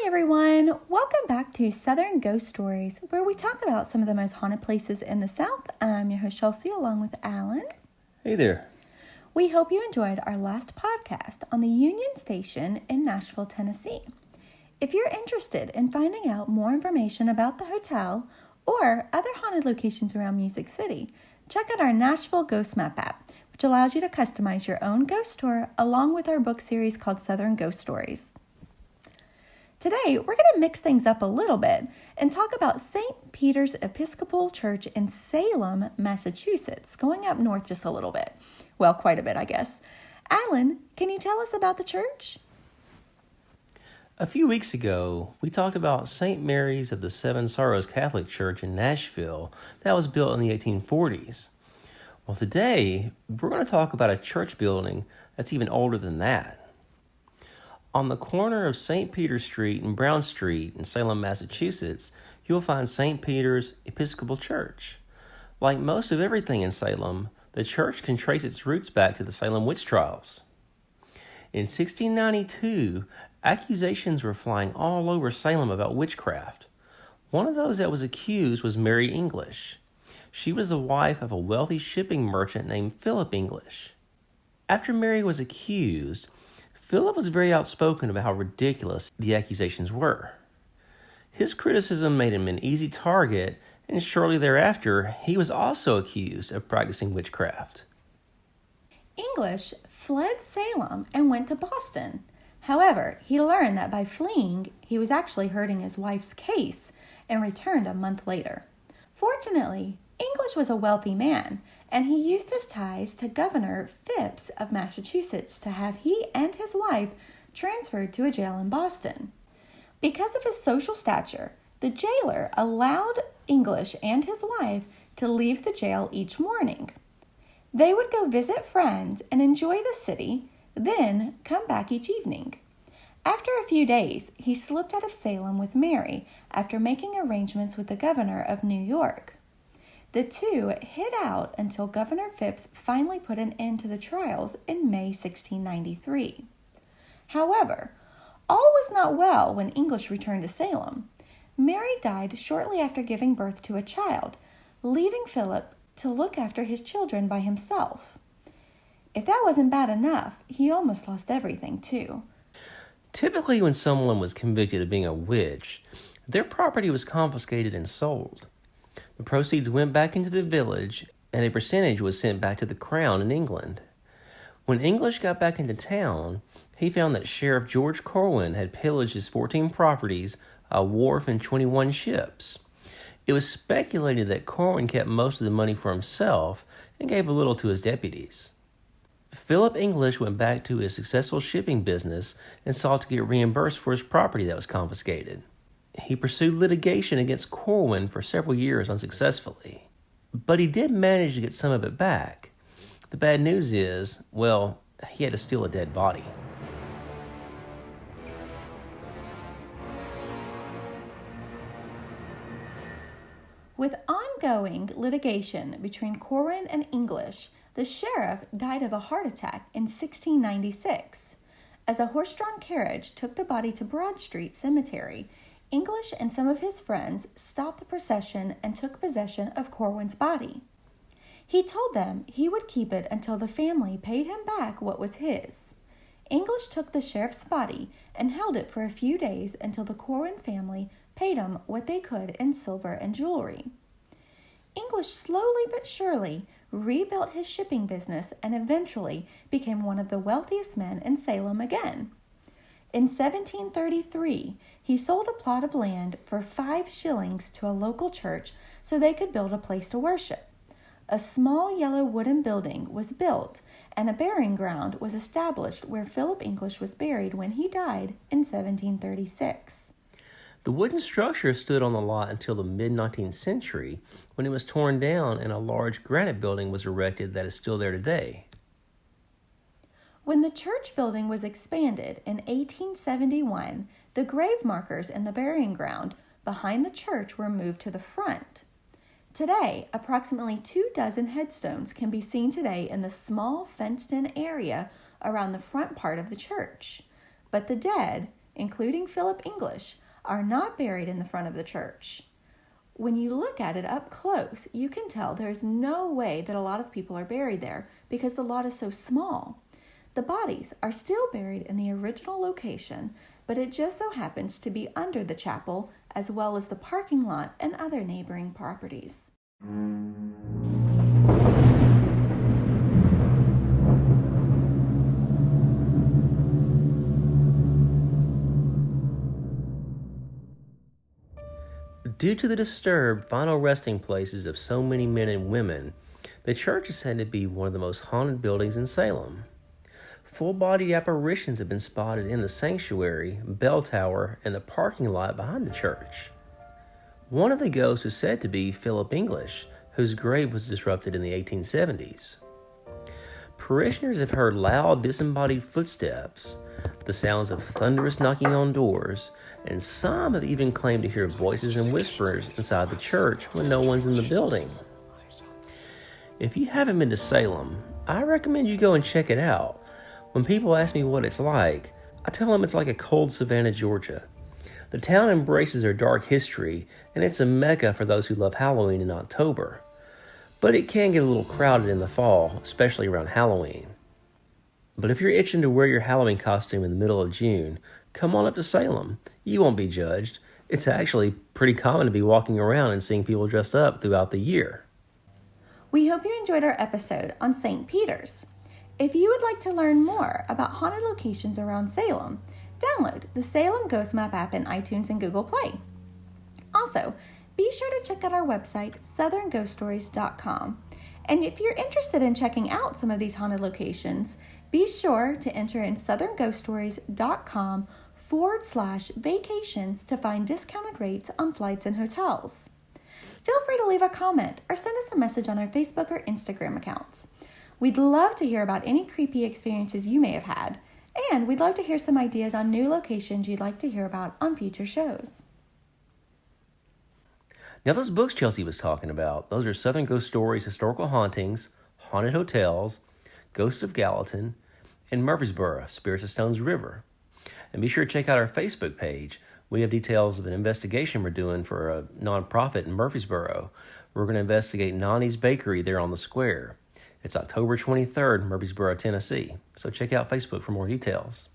Hi everyone, welcome back to Southern Ghost Stories, where we talk about some of the most haunted places in the South. I'm your host Chelsea, along with Alan. Hey there. We hope you enjoyed our last podcast on the Union Station in Nashville, Tennessee. If you're interested in finding out more information about the hotel or other haunted locations around Music City, check out our Nashville Ghost Map app, which allows you to customize your own ghost tour along with our book series called Southern Ghost Stories. Today, we're going to mix things up a little bit and talk about St. Peter's Episcopal Church in Salem, Massachusetts, going up north just a little bit. Well, quite a bit, I guess. Alan, can you tell us about the church? A few weeks ago, we talked about St. Mary's of the Seven Sorrows Catholic Church in Nashville that was built in the 1840s. Well, today, we're going to talk about a church building that's even older than that. On the corner of St. Peter Street and Brown Street in Salem, Massachusetts, you'll find St. Peter's Episcopal Church. Like most of everything in Salem, the church can trace its roots back to the Salem witch trials. In 1692, accusations were flying all over Salem about witchcraft. One of those that was accused was Mary English. She was the wife of a wealthy shipping merchant named Philip English. After Mary was accused, Philip was very outspoken about how ridiculous the accusations were. His criticism made him an easy target, and shortly thereafter, he was also accused of practicing witchcraft. English fled Salem and went to Boston. However, he learned that by fleeing, he was actually hurting his wife's case and returned a month later. Fortunately, English was a wealthy man, and he used his ties to Governor Phipps of Massachusetts to have he and his wife transferred to a jail in Boston. Because of his social stature, the jailer allowed English and his wife to leave the jail each morning. They would go visit friends and enjoy the city, then come back each evening. After a few days, he slipped out of Salem with Mary after making arrangements with the governor of New York. The two hid out until Governor Phipps finally put an end to the trials in May 1693. However, all was not well when English returned to Salem. Mary died shortly after giving birth to a child, leaving Philip to look after his children by himself. If that wasn't bad enough, he almost lost everything too. Typically, when someone was convicted of being a witch, their property was confiscated and sold. The proceeds went back into the village, and a percentage was sent back to the crown in England. When English got back into town, he found that Sheriff George Corwin had pillaged his 14 properties, a wharf, and 21 ships. It was speculated that Corwin kept most of the money for himself and gave a little to his deputies. Philip English went back to his successful shipping business and sought to get reimbursed for his property that was confiscated. He pursued litigation against Corwin for several years unsuccessfully, but he did manage to get some of it back. The bad news is, well, he had to steal a dead body. With ongoing litigation between Corwin and English, the sheriff died of a heart attack in 1696. As a horse-drawn carriage took the body to Broad Street Cemetery, English and some of his friends stopped the procession and took possession of Corwin's body. He told them he would keep it until the family paid him back what was his. English took the sheriff's body and held it for a few days until the Corwin family paid him what they could in silver and jewelry. English slowly but surely rebuilt his shipping business and eventually became one of the wealthiest men in Salem again. In 1733, he sold a plot of land for 5 shillings to a local church so they could build a place to worship. A small yellow wooden building was built, and a burying ground was established where Philip English was buried when he died in 1736. The wooden structure stood on the lot until the mid-19th century, when it was torn down and a large granite building was erected that is still there today. When the church building was expanded in 1871, the grave markers in the burying ground behind the church were moved to the front. Today, approximately 24 headstones can be seen today in the small fenced-in area around the front part of the church, but the dead, including Philip English, are not buried in the front of the church. When you look at it up close, you can tell there's no way that a lot of people are buried there because the lot is so small. The bodies are still buried in the original location, but it just so happens to be under the chapel as well as the parking lot and other neighboring properties. Due to the disturbed final resting places of so many men and women, the church is said to be one of the most haunted buildings in Salem. Full-bodied apparitions have been spotted in the sanctuary, bell tower, and the parking lot behind the church. One of the ghosts is said to be Philip English, whose grave was disrupted in the 1870s. Parishioners have heard loud, disembodied footsteps, the sounds of thunderous knocking on doors, and some have even claimed to hear voices and whispers inside the church when no one's in the building. If you haven't been to Salem, I recommend you go and check it out. When people ask me what it's like, I tell them it's like a cold Savannah, Georgia. The town embraces their dark history, and it's a mecca for those who love Halloween in October. But it can get a little crowded in the fall, especially around Halloween. But if you're itching to wear your Halloween costume in the middle of June, come on up to Salem. You won't be judged. It's actually pretty common to be walking around and seeing people dressed up throughout the year. We hope you enjoyed our episode on St. Peter's. If you would like to learn more about haunted locations around Salem, download the Salem Ghost Map app in iTunes and Google Play. Also, be sure to check out our website, southernghoststories.com. And if you're interested in checking out some of these haunted locations, be sure to enter in southernghoststories.com/vacations to find discounted rates on flights and hotels. Feel free to leave a comment or send us a message on our Facebook or Instagram accounts. We'd love to hear about any creepy experiences you may have had, and we'd love to hear some ideas on new locations you'd like to hear about on future shows. Now those books Chelsea was talking about, those are Southern Ghost Stories, Historical Hauntings, Haunted Hotels, Ghosts of Gallatin, and Murfreesboro, Spirits of Stones River. And be sure to check out our Facebook page. We have details of an investigation we're doing for a nonprofit in Murfreesboro. We're going to investigate Nani's Bakery there on the square. It's October 23rd, Murfreesboro, Tennessee. So check out Facebook for more details.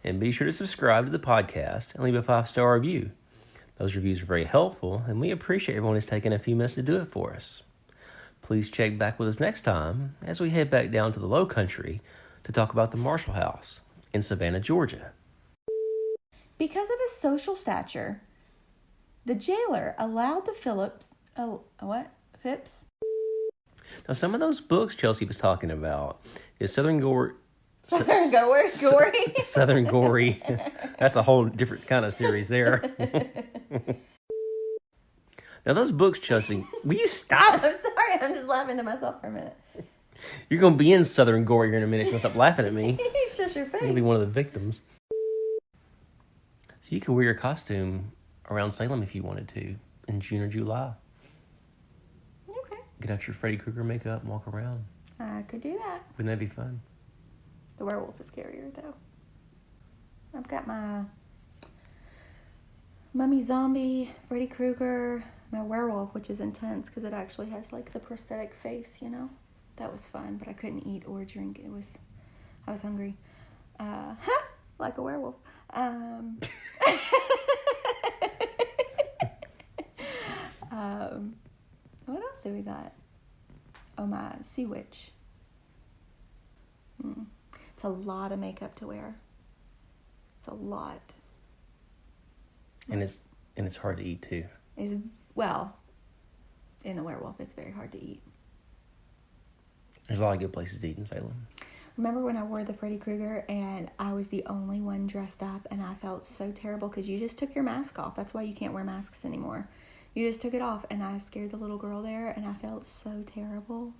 And be sure to subscribe to the podcast and leave a 5-star review. Those reviews are very helpful, and we appreciate everyone who's taken a few minutes to do it for us. Please check back with us next time as we head back down to the Low Country to talk about the Marshall House in Savannah, Georgia. Because of his social stature, the jailer allowed the Phipps. Now, some of those books Chelsea was talking about is Southern Gory. Southern Gory. That's a whole different kind of series there. Now, those books, Chelsea, will you stop? I'm sorry, I'm just laughing to myself for a minute. You're going to be in Southern Gory here in a minute if you stop laughing at me. Shush your face. You'll be one of the victims. So you could wear your costume around Salem if you wanted to in June or July. Okay. Get out your Freddy Krueger makeup and walk around. I could do that. Wouldn't that be fun? The werewolf is scarier, though. I've got my mummy zombie, Freddy Krueger, my werewolf, which is intense because it actually has like the prosthetic face, you know. That was fun, but I couldn't eat or drink. I was hungry. Like a werewolf. What else do we got? Oh, my sea witch. It's a lot of makeup to wear. It's a lot. And it's hard to eat too. Well, in the werewolf, it's very hard to eat. There's a lot of good places to eat in Salem. Remember when I wore the Freddy Krueger and I was the only one dressed up and I felt so terrible because you just took your mask off. That's why you can't wear masks anymore. You just took it off and I scared the little girl there and I felt so terrible.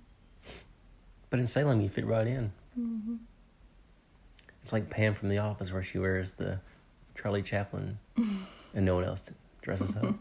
But in Salem, you fit right in. Mm-hmm. It's like Pam from The Office where she wears the Charlie Chaplin and no one else dresses up.